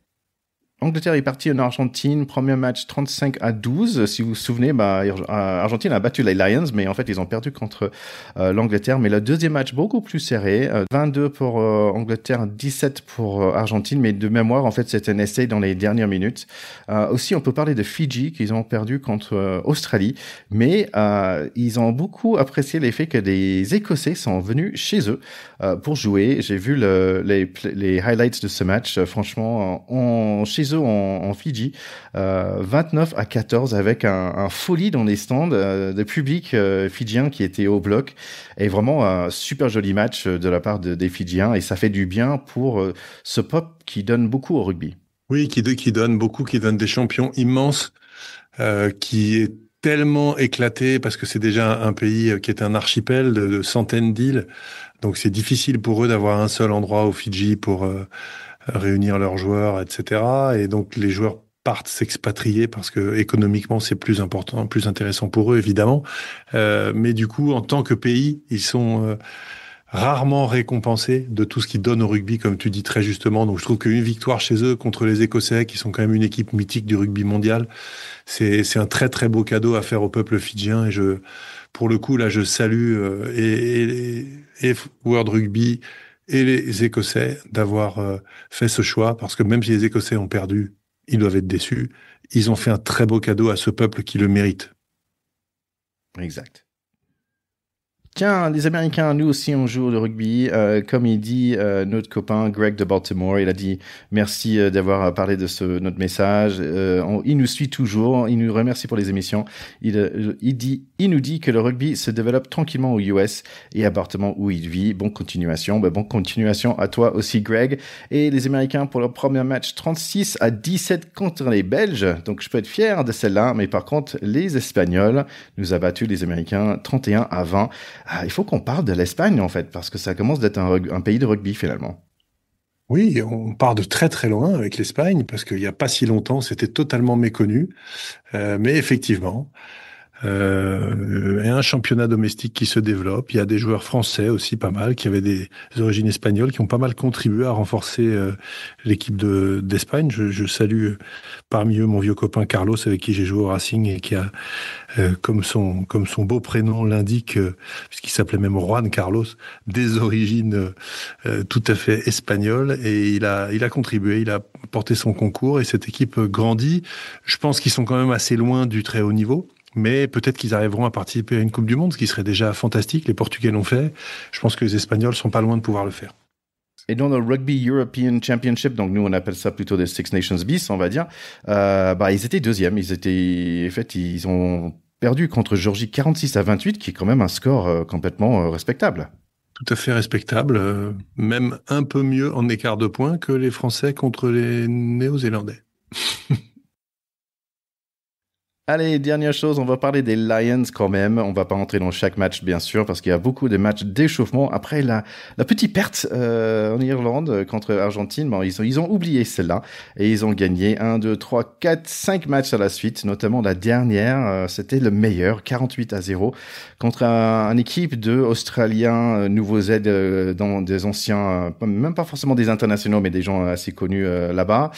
Speaker 1: Angleterre est partie en Argentine, premier match 35-12. Si vous vous souvenez, Argentine a battu les Lions, mais en fait, ils ont perdu contre l'Angleterre. Mais le deuxième match, beaucoup plus serré, 22 pour Angleterre, 17 pour Argentine. Mais de mémoire, en fait, c'est un essai dans les dernières minutes. Aussi, on peut parler de Fidji, qu'ils ont perdu contre Australie. Mais ils ont beaucoup apprécié l'effet que des Écossais sont venus chez eux pour jouer. J'ai vu les highlights de ce match. Franchement, chez eux en Fidji, 29-14 avec un folie dans les stands de public fidjien qui était au bloc. Et vraiment un super joli match de la part des Fidjiens. Et ça fait du bien pour ce peuple qui donne beaucoup au rugby.
Speaker 2: Oui, qui donne beaucoup, qui donne des champions immenses, qui est tellement éclaté parce que c'est déjà un pays qui est un archipel de centaines d'îles. Donc c'est difficile pour eux d'avoir un seul endroit au Fidji pour réunir leurs joueurs, etc. Et donc les joueurs partent s'expatrier parce que économiquement c'est plus important, plus intéressant pour eux évidemment. Mais du coup, en tant que pays, ils sont rarement récompensés de tout ce qu'ils donnent au rugby, comme tu dis très justement. Donc je trouve qu'une victoire chez eux contre les Écossais, qui sont quand même une équipe mythique du rugby mondial, c'est un très très beau cadeau à faire au peuple fidjien. Et pour le coup, là, je salue et World Rugby et les Écossais d'avoir fait ce choix, parce que même si les Écossais ont perdu, ils doivent être déçus. Ils ont fait un très beau cadeau à ce peuple qui le mérite.
Speaker 1: Exact. Tiens, les Américains, nous aussi, on joue le rugby. Comme il dit notre copain Greg de Baltimore, il a dit merci d'avoir parlé de notre message. Il nous suit toujours, il nous remercie pour les émissions. Il nous dit que le rugby se développe tranquillement aux US et à Baltimore où il vit. Bonne continuation. Bonne continuation à toi aussi, Greg. Et les Américains pour leur premier match 36-17 contre les Belges. Donc je peux être fier de celle-là, mais par contre, les Espagnols nous a battu les Américains 31-20. Il faut qu'on parle de l'Espagne, en fait, parce que ça commence d'être un pays de rugby, finalement.
Speaker 2: Oui, on part de très très loin avec l'Espagne, parce qu'il n'y a pas si longtemps, c'était totalement méconnu. Mais effectivement, il y a un championnat domestique qui se développe. Il y a des joueurs français aussi, pas mal, qui avaient des origines espagnoles, qui ont pas mal contribué à renforcer l'équipe d'Espagne. Je salue parmi eux mon vieux copain Carlos, avec qui j'ai joué au Racing et qui a, comme son beau prénom l'indique, puisqu'il s'appelait même Juan Carlos, des origines tout à fait espagnoles. Et il a contribué, il a porté son concours et cette équipe grandit. Je pense qu'ils sont quand même assez loin du très haut niveau. Mais peut-être qu'ils arriveront à participer à une Coupe du Monde, ce qui serait déjà fantastique. Les Portugais l'ont fait. Je pense que les Espagnols sont pas loin de pouvoir le faire.
Speaker 1: Et dans le Rugby European Championship, donc nous on appelle ça plutôt des Six Nations bis, on va dire, ils étaient deuxièmes. Ils ont perdu contre Géorgie 46-28, qui est quand même un score complètement respectable.
Speaker 2: Tout à fait respectable, même un peu mieux en écart de points que les Français contre les Néo-Zélandais.
Speaker 1: Allez, dernière chose, on va parler des Lions quand même. On va pas entrer dans chaque match, bien sûr, parce qu'il y a beaucoup de matchs d'échauffement. Après la petite perte en Irlande contre l'Argentine, ils ont oublié celle-là et ils ont gagné 1, 2, 3, 4, 5 matchs à la suite, notamment la dernière. C'était le meilleur, 48-0, contre une équipe de Australiens, nouveaux aides dans des anciens, même pas forcément des internationaux, mais des gens assez connus là-bas.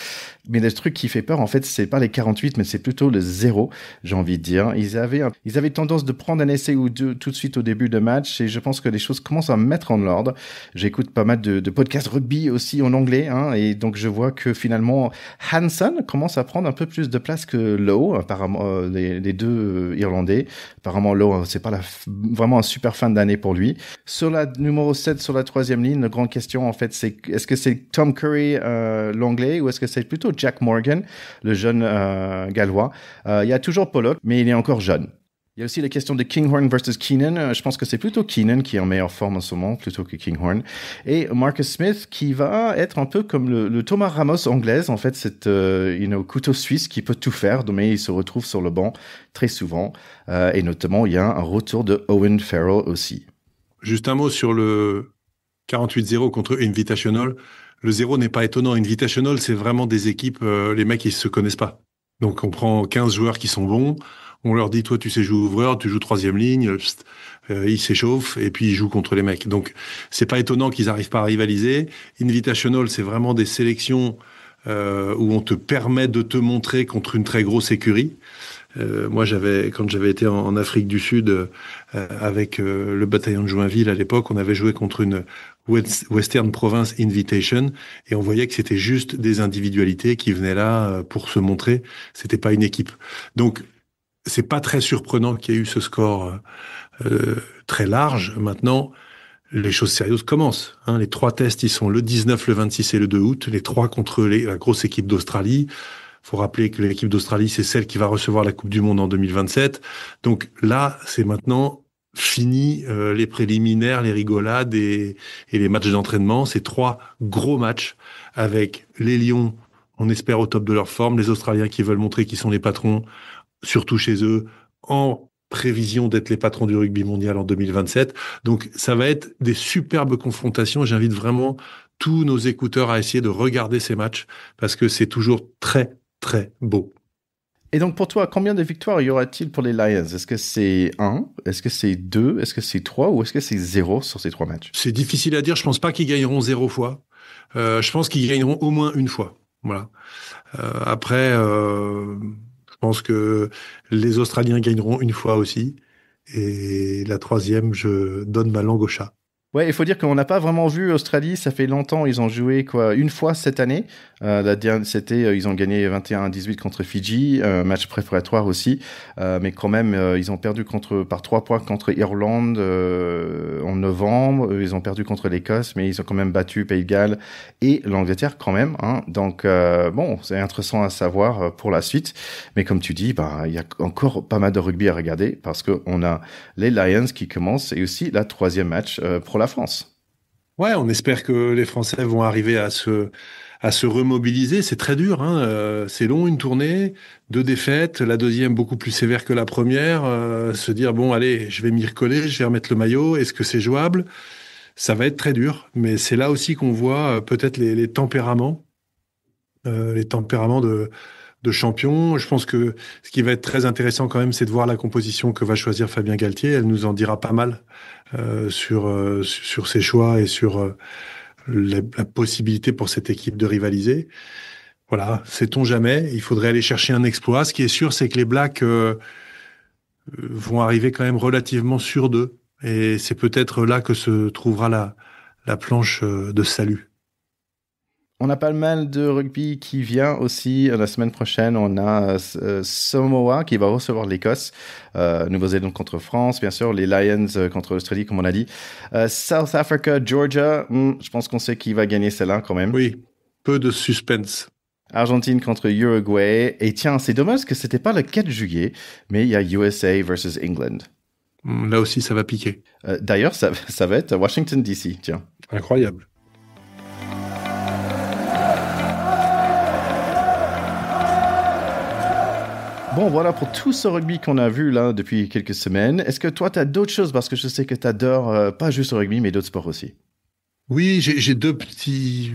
Speaker 1: Mais le truc qui fait peur, en fait, c'est pas les 48, mais c'est plutôt le 0, j'ai envie de dire. Ils avaient tendance de prendre un essai ou deux tout de suite au début de match, et je pense que les choses commencent à mettre en ordre. J'écoute pas mal de podcasts rugby aussi en anglais, et donc je vois que finalement, Hansen commence à prendre un peu plus de place que Lowe, apparemment, les deux Irlandais. Apparemment, Lowe, c'est pas vraiment un super fin d'année pour lui. Sur la numéro 7, sur la troisième ligne, la grande question, en fait, c'est est-ce que c'est Tom Curry, l'anglais, ou est-ce que c'est plutôt Jack Morgan, le jeune gallois. Il y a toujours Pollock, mais il est encore jeune. Il y a aussi la question de Kinghorn versus Keenan. Je pense que c'est plutôt Keenan qui est en meilleure forme en ce moment, plutôt que Kinghorn. Et Marcus Smith, qui va être un peu comme le Thomas Ramos anglaise. En fait, c'est couteau suisse qui peut tout faire, mais il se retrouve sur le banc très souvent. Et notamment, il y a un retour de Owen Farrell aussi.
Speaker 2: Juste un mot sur le 48-0 contre Invitational. Le 0 n'est pas étonnant. Invitational, c'est vraiment des équipes, les mecs, ils se connaissent pas. Donc, on prend 15 joueurs qui sont bons. On leur dit, toi, tu sais jouer ouvreur, tu joues troisième ligne. Ils s'échauffent et puis ils jouent contre les mecs. Donc, c'est pas étonnant qu'ils arrivent pas à rivaliser. Invitational, c'est vraiment des sélections où on te permet de te montrer contre une très grosse écurie. Moi, quand j'avais été en Afrique du Sud avec le bataillon de Joinville à l'époque, on avait joué contre une Western Province Invitation et on voyait que c'était juste des individualités qui venaient là pour se montrer. C'était pas une équipe. Donc, c'est pas très surprenant qu'il y ait eu ce score très large. Maintenant, les choses sérieuses commencent. Les 3 tests, ils sont le 19, le 26 et le 2 août. Les 3 contre la grosse équipe d'Australie. Faut rappeler que l'équipe d'Australie, c'est celle qui va recevoir la Coupe du Monde en 2027. Donc là, c'est maintenant fini les préliminaires, les rigolades et les matchs d'entraînement. C'est 3 gros matchs avec les Lions, on espère au top de leur forme, les Australiens qui veulent montrer qu'ils sont les patrons, surtout chez eux, en prévision d'être les patrons du rugby mondial en 2027. Donc ça va être des superbes confrontations. J'invite vraiment tous nos écouteurs à essayer de regarder ces matchs parce que c'est toujours très, très beau.
Speaker 1: Et donc pour toi, combien de victoires y aura-t-il pour les Lions? Est-ce que c'est 1? Est-ce que c'est 2? Est-ce que c'est 3? Ou est-ce que c'est 0 sur ces 3 matchs?
Speaker 2: C'est difficile à dire. Je pense pas qu'ils gagneront 0 fois. Je pense qu'ils gagneront au moins une fois. Voilà. Après, je pense que les Australiens gagneront une fois aussi. Et la 3e, je donne ma langue au chat.
Speaker 1: Ouais, il faut dire qu'on n'a pas vraiment vu Australie. Ça fait longtemps. Ils ont joué une fois cette année. La dernière, c'était ils ont gagné 21-18 contre Fidji, match préparatoire aussi. Mais quand même, ils ont perdu par 3 points contre Irlande en novembre. Ils ont perdu contre l'Écosse, mais ils ont quand même battu Pays de Galles et l'Angleterre quand même. Donc bon, c'est intéressant à savoir pour la suite. Mais comme tu dis, il y a encore pas mal de rugby à regarder parce que on a les Lions qui commencent et aussi la 3e match pour la France.
Speaker 2: Ouais, on espère que les Français vont arriver à se remobiliser. C'est très dur, c'est long, une tournée, 2 défaites, la 2e beaucoup plus sévère que la première. Se dire, bon, allez, je vais m'y recoller, je vais remettre le maillot. Est-ce que c'est jouable? Ça va être très dur, mais c'est là aussi qu'on voit peut-être les tempéraments de champions. Je pense que ce qui va être très intéressant quand même, c'est de voir la composition que va choisir Fabien Galtier. Elle nous en dira pas mal sur ses choix et sur la possibilité pour cette équipe de rivaliser. Voilà, sait-on jamais. Il faudrait aller chercher un exploit. Ce qui est sûr, c'est que les Blacks vont arriver quand même relativement sûrs d'eux. Et c'est peut-être là que se trouvera la planche de salut.
Speaker 1: On a pas mal de rugby qui vient aussi la semaine prochaine. On a Samoa qui va recevoir l'Écosse, Nouvelle-Zélande contre France, bien sûr, les Lions contre l'Australie, comme on a dit. South Africa, Georgia, je pense qu'on sait qui va gagner celle-là quand même.
Speaker 2: Oui, peu de suspense.
Speaker 1: Argentine contre Uruguay. Et tiens, c'est dommage que c'était pas le 4 juillet, mais il y a USA versus England.
Speaker 2: Là aussi, ça va piquer.
Speaker 1: D'ailleurs, ça va être Washington DC, tiens.
Speaker 2: Incroyable.
Speaker 1: Bon, voilà pour tout ce rugby qu'on a vu là depuis quelques semaines. Est-ce que toi, tu as d'autres choses? Parce que je sais que tu adores pas juste le rugby, mais d'autres sports aussi.
Speaker 2: Oui, j'ai 2 petits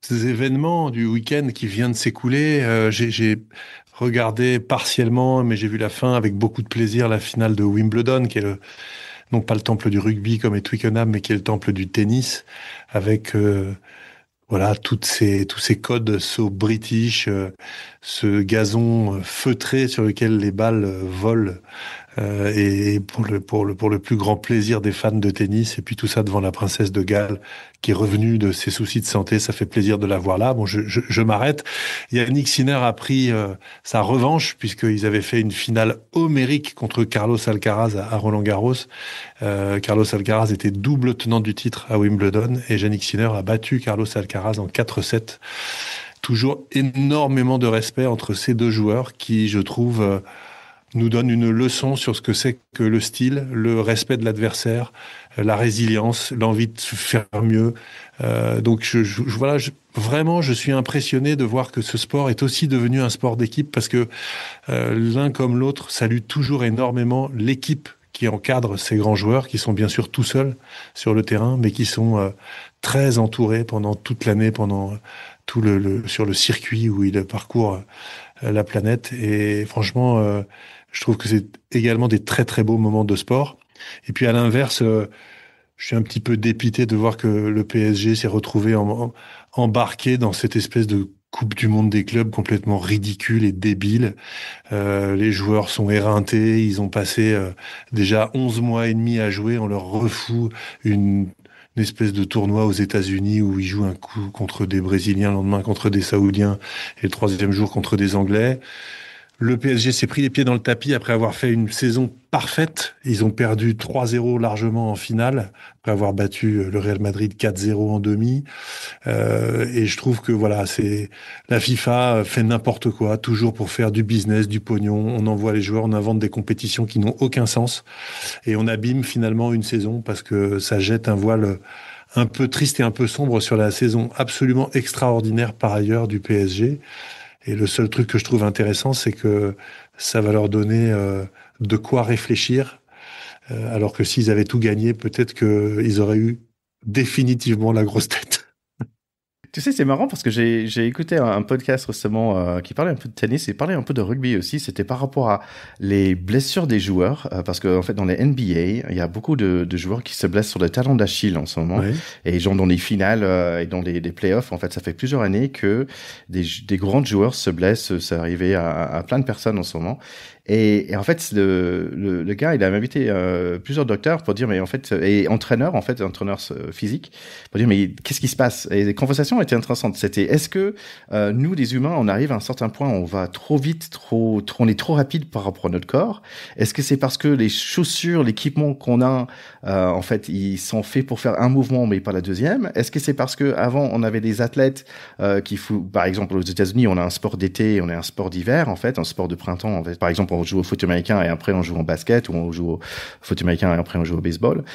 Speaker 2: événements du week-end qui vient de s'écouler. J'ai regardé partiellement, mais j'ai vu la fin avec beaucoup de plaisir, la finale de Wimbledon, qui est non pas le temple du rugby comme est Twickenham, mais qui est le temple du tennis, avec voilà, tous ces codes so british, ce gazon feutré sur lequel les balles volent, et pour le plus grand plaisir des fans de tennis, et puis tout ça devant la princesse de Galles qui est revenue de ses soucis de santé, ça fait plaisir de la voir là. Bon, je m'arrête. Yannick Sinner a pris sa revanche puisqu'ils avaient fait une finale homérique contre Carlos Alcaraz à Roland-Garros. Carlos Alcaraz était double tenant du titre à Wimbledon et Yannick Sinner a battu Carlos Alcaraz en 4-7. Toujours énormément de respect entre ces deux joueurs qui, je trouve, nous donnent une leçon sur ce que c'est que le style, le respect de l'adversaire, la résilience, l'envie de faire mieux. Donc voilà, vraiment, je suis impressionné de voir que ce sport est aussi devenu un sport d'équipe parce que l'un comme l'autre salue toujours énormément l'équipe qui encadre ces grands joueurs, qui sont bien sûr tout seuls sur le terrain, mais qui sont très entourés pendant toute l'année, pendant tout sur le circuit où ils parcourent la planète. Et franchement, je trouve que c'est également des très très beaux moments de sport. Et puis à l'inverse, je suis un petit peu dépité de voir que le PSG s'est retrouvé embarqué dans cette espèce de Coupe du monde des clubs complètement ridicule et débile. Les joueurs sont éreintés, ils ont passé déjà 11 mois et demi à jouer, on leur refout une espèce de tournoi aux États-Unis où ils jouent un coup contre des Brésiliens, le lendemain contre des Saoudiens et le troisième jour contre des Anglais. Le PSG s'est pris les pieds dans le tapis après avoir fait une saison parfaite. Ils ont perdu 3-0 largement en finale, après avoir battu le Real Madrid 4-0 en demi. Et je trouve que voilà, la FIFA fait n'importe quoi, toujours pour faire du business, du pognon. On envoie les joueurs, on invente des compétitions qui n'ont aucun sens. Et on abîme finalement une saison parce que ça jette un voile un peu triste et un peu sombre sur la saison absolument extraordinaire par ailleurs du PSG. Et le seul truc que je trouve intéressant, c'est que ça va leur donner de quoi réfléchir, alors que s'ils avaient tout gagné, peut-être qu'ils auraient eu définitivement la grosse tête.
Speaker 1: Tu sais, c'est marrant parce que j'ai écouté un podcast récemment qui parlait un peu de tennis et parlait un peu de rugby aussi. C'était par rapport à les blessures des joueurs parce que en fait dans les NBA, il y a beaucoup de joueurs qui se blessent sur le talon d'Achille en ce moment.
Speaker 2: Ouais.
Speaker 1: Et genre dans les finales et dans les playoffs, en fait, ça fait plusieurs années que des grands joueurs se blessent. C'est arrivé à plein de personnes en ce moment. Et en fait, le gars, il a invité plusieurs docteurs pour dire, mais en fait, et entraîneurs physiques, pour dire, mais qu'est-ce qui se passe? Et les conversations étaient intéressantes. C'était, est-ce que nous, les humains, on arrive à un certain point, on va trop vite, on est trop rapide par rapport à notre corps? Est-ce que c'est parce que les chaussures, l'équipement qu'on a, en fait, ils sont faits pour faire un mouvement, mais pas la deuxième? Est-ce que c'est parce que avant, on avait des athlètes par exemple, aux États-Unis, on a un sport d'été, on a un sport d'hiver, en fait, un sport de printemps, en fait. Par exemple, on joue au foot américain et après on joue en basket, ou on joue au foot américain et après on joue au baseball.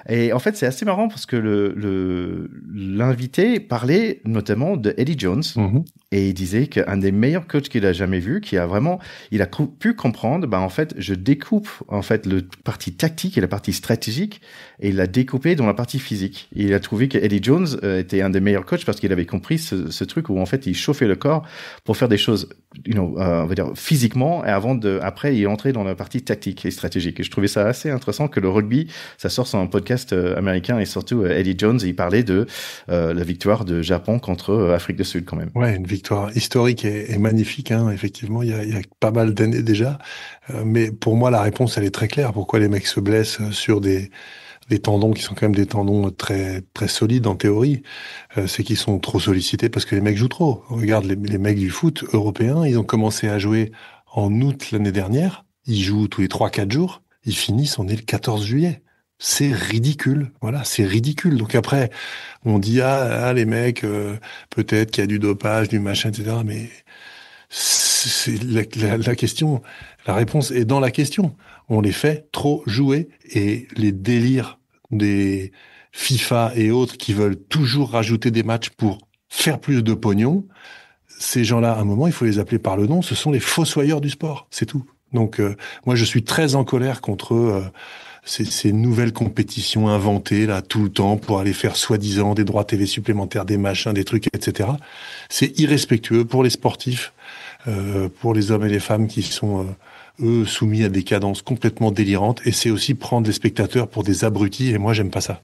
Speaker 1: Et en fait, c'est assez marrant parce que l'invité parlait notamment de Eddie Jones et il disait qu'un des meilleurs coachs qu'il a jamais vu, il a pu comprendre, en fait, je découpe en fait le partie tactique et la partie stratégique et il l'a découpé dans la partie physique. Et il a trouvé que Eddie Jones était un des meilleurs coachs parce qu'il avait compris ce truc où en fait il chauffait le corps pour faire des choses, on va dire physiquement et après il est entré dans la partie tactique et stratégique. Et je trouvais ça assez intéressant que le rugby, ça sort sur un podcast américain et surtout Eddie Jones, il parlait de la victoire de Japon contre Afrique du Sud quand même.
Speaker 2: Ouais, une victoire historique et magnifique, hein. Effectivement, il y a pas mal d'années déjà. Mais pour moi, la réponse, elle est très claire. Pourquoi les mecs se blessent sur des tendons qui sont quand même des tendons très très solides en théorie, c'est qu'ils sont trop sollicités parce que les mecs jouent trop. Regarde les mecs du foot européens, ils ont commencé à jouer en août l'année dernière, ils jouent tous les 3-4 jours, ils finissent, on est le 14 juillet. C'est ridicule, voilà, c'est ridicule. Donc après, on dit les mecs, peut-être qu'il y a du dopage, du machin, etc. Mais c'est la question, la réponse est dans la question. On les fait trop jouer et les délires des FIFA et autres qui veulent toujours rajouter des matchs pour faire plus de pognon, ces gens-là, à un moment, il faut les appeler par le nom, ce sont les fossoyeurs du sport, c'est tout. Donc moi, je suis très en colère contre ces nouvelles compétitions inventées là tout le temps pour aller faire soi-disant des droits télé supplémentaires, des machins, des trucs, etc. C'est irrespectueux pour les sportifs, pour les hommes et les femmes qui sont eux soumis à des cadences complètement délirantes, et c'est aussi prendre les spectateurs pour des abrutis, et moi j'aime pas ça.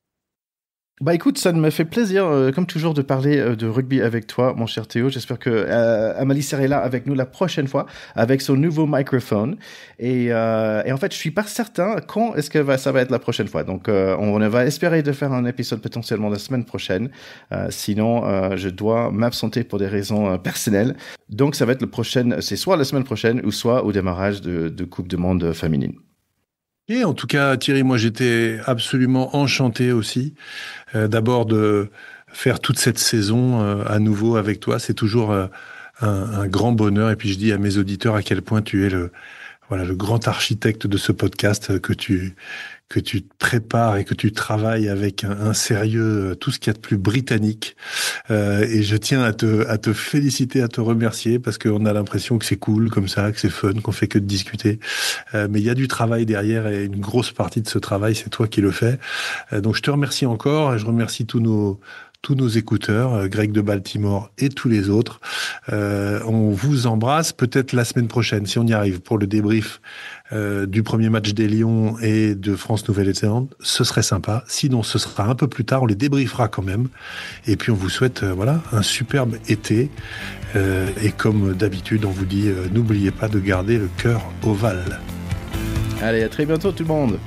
Speaker 1: Écoute, ça me fait plaisir, comme toujours, de parler de rugby avec toi, mon cher Théo. J'espère que Amalie serait là avec nous la prochaine fois, avec son nouveau microphone. Et en fait, je suis pas certain quand est-ce que ça va être la prochaine fois. Donc, on va espérer de faire un épisode potentiellement la semaine prochaine. Sinon, je dois m'absenter pour des raisons personnelles. Donc, ça va être c'est soit la semaine prochaine ou soit au démarrage de Coupe du Monde féminine.
Speaker 2: Et en tout cas, Thierry, moi j'étais absolument enchanté aussi d'abord de faire toute cette saison à nouveau avec toi. C'est toujours un grand bonheur. Et puis je dis à mes auditeurs à quel point tu es le grand architecte de ce podcast, que tu prépares et que tu travailles avec un sérieux, tout ce qu'il y a de plus britannique. Et je tiens à te féliciter, à te remercier, parce qu'on a l'impression que c'est cool comme ça, que c'est fun, qu'on fait que de discuter. Mais il y a du travail derrière, et une grosse partie de ce travail, c'est toi qui le fais. Donc je te remercie encore, et je remercie tous tous nos écouteurs, Greg de Baltimore et tous les autres. On vous embrasse peut-être la semaine prochaine, si on y arrive, pour le débrief du premier match des Lions et de France-Nouvelle-Zélande. Ce serait sympa. Sinon, ce sera un peu plus tard. On les débriefera quand même. Et puis, on vous souhaite un superbe été. Et comme d'habitude, on vous dit, n'oubliez pas de garder le cœur ovale.
Speaker 1: Allez, à très bientôt tout le monde.